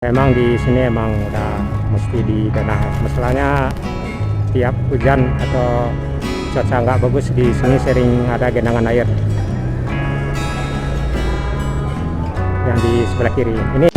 Memang di sini emang udah mesti dibenahi. Masalahnya tiap hujan atau cuaca nggak bagus di sini sering ada genangan air yang di sebelah kiri. Ini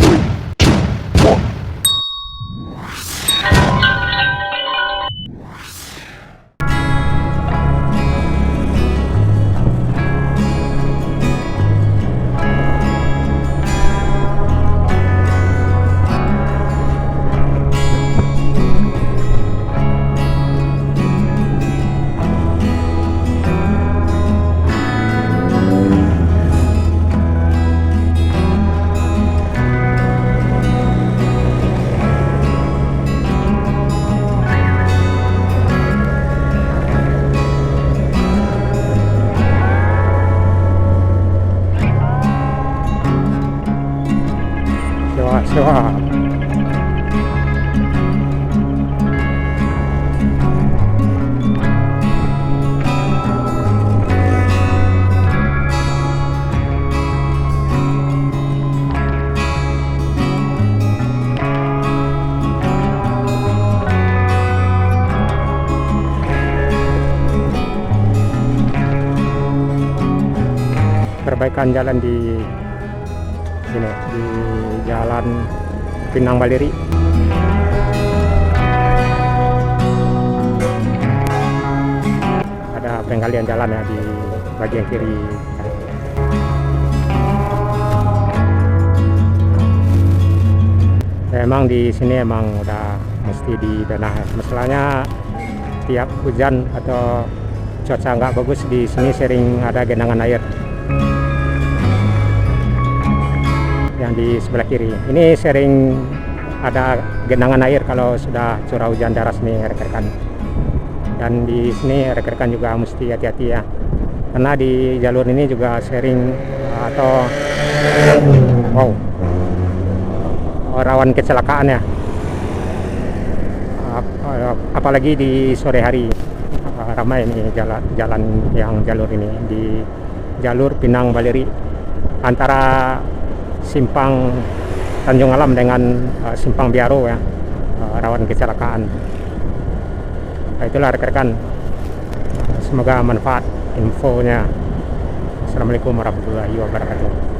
sewa. Perbaikan jalan di sini di Jalan Pinang Baleri. Ada penggalian jalan ya di bagian kiri. Emang di sini emang udah mesti dibenahi. Masalahnya tiap hujan atau cuaca nggak bagus di sini sering ada genangan air yang di sebelah kiri. Ini sering ada genangan air kalau sudah curah hujan deras nih rekan-rekan. Dan di sini rekan-rekan juga mesti hati-hati ya. Karena di jalur ini juga sering atau rawan kecelakaan ya. Apalagi di sore hari ramai ini jalan yang jalur ini di jalur Pinang Baleri antara Simpang Tanjung Alam dengan Simpang Biaro ya, rawan kecelakaan. Nah, itulah rekan-rekan, semoga manfaat infonya. Assalamualaikum warahmatullahi wabarakatuh.